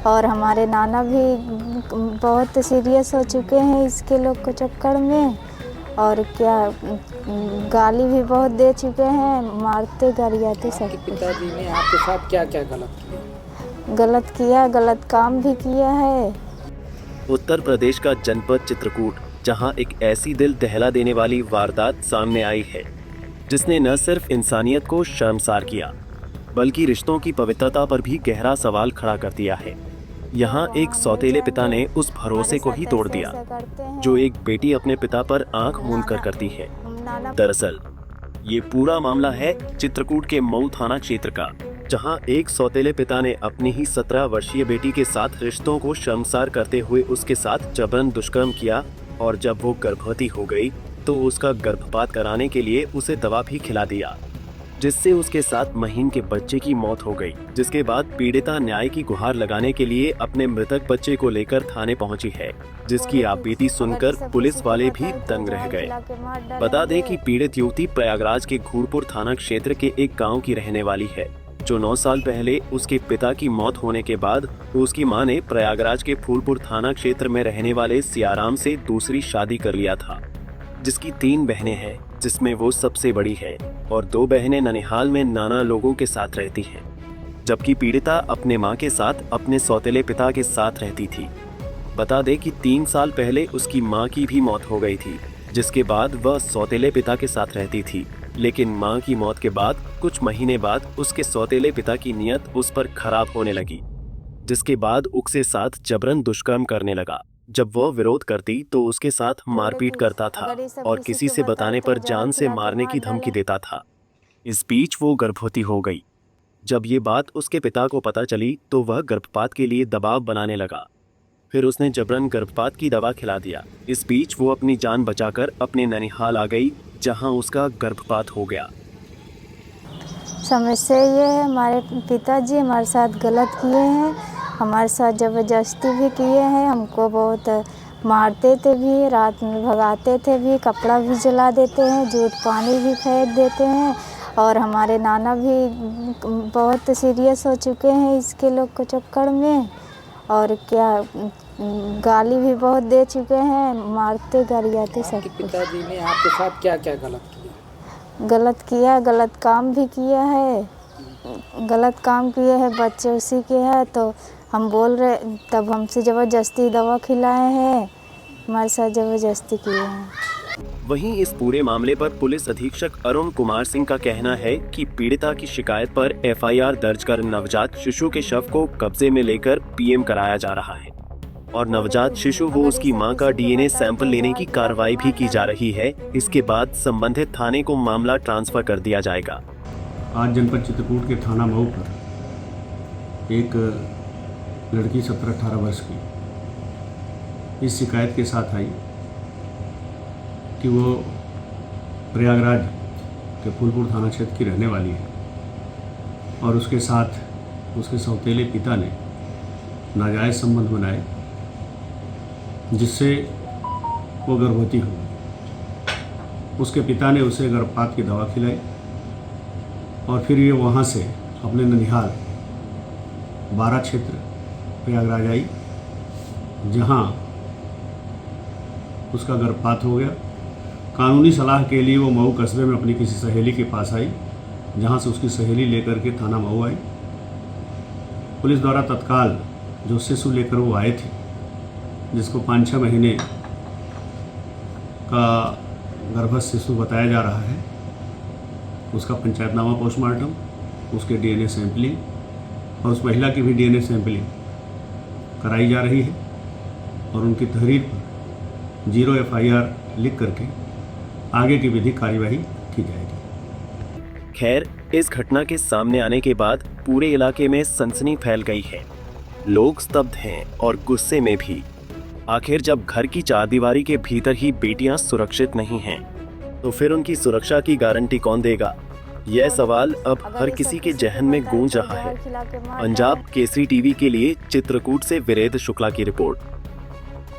और हमारे नाना भी बहुत सीरियस हो चुके हैं इसके लोग के चक्कर में। और क्या गाली भी बहुत दे चुके हैं, मारते गरियाते सब कुछ। पिताजी ने आपके साथ क्या क्या गलत किया? गलत काम भी किया है। उत्तर प्रदेश का जनपद चित्रकूट, जहां एक ऐसी दिल दहला देने वाली वारदात सामने आई है जिसने न सिर्फ इंसानियत को शर्मसार किया बल्कि रिश्तों की पवित्रता पर भी गहरा सवाल खड़ा कर दिया है। यहाँ एक सौतेले पिता ने उस भरोसे को ही तोड़ दिया जो एक बेटी अपने पिता पर आंख मूंद कर करती है। दरअसल ये पूरा मामला है चित्रकूट के मऊ थाना क्षेत्र का, जहां एक सौतेले पिता ने अपनी ही 17 वर्षीय बेटी के साथ रिश्तों को शर्मसार करते हुए उसके साथ जबरन दुष्कर्म किया और जब वो गर्भवती हो गई तो उसका गर्भपात कराने के लिए उसे दवा भी खिला दिया, जिससे उसके 7 महीने के बच्चे की मौत हो गई। जिसके बाद पीड़िता न्याय की गुहार लगाने के लिए अपने मृतक बच्चे को लेकर थाने पहुंची है, जिसकी आपबीती सुनकर पुलिस वाले भी दंग रह गए। बता दें कि पीड़ित युवती प्रयागराज के घूरपुर थाना क्षेत्र के एक गांव की रहने वाली है, जो 9 साल पहले उसके पिता की मौत होने के बाद उसकी मां ने प्रयागराज के फूलपुर थाना क्षेत्र में रहने वाले सियाराम से दूसरी शादी कर लिया था, जिसकी 3 बहनें हैं, जिसमें वो सबसे बड़ी है, और 2 बहनें ननिहाल में नाना लोगों के साथ रहती हैं, जबकि पीड़िता अपने मां के साथ अपने सौतेले पिता के साथ रहती थी। बता दें कि 3 साल पहले उसकी मां की भी मौत हो गई थी, जिसके बाद वह सौतेले पिता के साथ रहती थी। लेकिन मां की मौत के बाद कुछ महीने बाद उसके सौतेले पिता की नीयत उस पर खराब होने लगी, जिसके बाद उसके साथ जबरन दुष्कर्म करने लगा। जब वह विरोध करती तो उसके साथ मारपीट करता था और किसी से बताने पर जान से मारने की धमकी देता था। इस बीच वो गर्भवती हो गई। जब ये बात उसके पिता को पता चली तो वह गर्भपात के लिए दबाव बनाने लगा। फिर उसने जबरन गर्भपात की दवा खिला दिया। इस बीच वो अपनी जान बचाकर अपने ननिहाल आ गई, जहां उसका गर्भपात हो गया। समस्या ये है, हमारे पिताजी हमारे साथ गलत किए हैं, हमारे साथ ज़बरदस्ती भी किए हैं, हमको बहुत मारते थे भी, रात में भगाते थे भी, कपड़ा भी जला देते हैं, झूठ पानी भी फेंक देते हैं। और हमारे नाना भी बहुत सीरियस हो चुके हैं इसके लोग के चक्कर में। और क्या गाली भी बहुत दे चुके हैं, मारते गरियाते सब कुछ। पिताजी ने आपके साथ क्या क्या गलत काम भी किया है। गलत काम किए हैं, बच्चे उसी के हैं, तो हम बोल रहे, तब हमसे ज़बरदस्ती दवा खिलाए हैं, हमारे साथ ज़बरदस्ती किए हैं। वहीं इस पूरे मामले पर पुलिस अधीक्षक अरुण कुमार सिंह का कहना है कि पीड़िता की शिकायत पर FIR दर्ज कर नवजात शिशु के शव को कब्जे में लेकर PM कराया जा रहा है और नवजात शिशु व उसकी मां का DNA सैंपल लेने की कार्रवाई भी की जा रही है। इसके बाद संबंधित थाने को मामला ट्रांसफर कर दिया जाएगा। आज जनपद चित्रकूट के थाना मऊ पर एक लड़की 17-18 वर्ष की इस शिकायत के साथ आई कि वो प्रयागराज के फूलपुर थाना क्षेत्र की रहने वाली है और उसके साथ उसके सौतेले पिता ने नाजायज़ संबंध बनाए, जिससे वो गर्भवती हो गई। उसके पिता ने उसे गर्भपात की दवा खिलाई और फिर ये वहाँ से अपने ननिहाल 12 क्षेत्र प्रयागराज आई, जहाँ उसका गर्भपात हो गया। कानूनी सलाह के लिए वो मऊ कस्बे में अपनी किसी सहेली के पास आई, जहाँ से उसकी सहेली लेकर के थाना मऊ आई। पुलिस द्वारा तत्काल जो शिशु लेकर वो आए थे, जिसको 5-6 महीने का गर्भस्थ शिशु बताया जा रहा है, उसका पंचायतनामा पोस्टमार्टम, उसके DNA सैंपलिंग और उस महिला की भी DNA सैंपलिंग कराई जा रही है और उनकी तहरीर पर 0 FIR लिख करके आगे की विधिक कार्यवाही की जाएगी। खैर, इस घटना के सामने आने के बाद पूरे इलाके में सनसनी फैल गई है। लोग स्तब्ध हैं और गुस्से में भी। आखिर जब घर की चारदीवारी के भीतर ही बेटियां सुरक्षित नहीं हैं, तो फिर उनकी सुरक्षा की गारंटी कौन देगा? यह सवाल अब हर किसी के जहन में गूंज रहा है। पंजाब केसरी टीवी के लिए चित्रकूट से विरेंद्र शुक्ला की रिपोर्ट।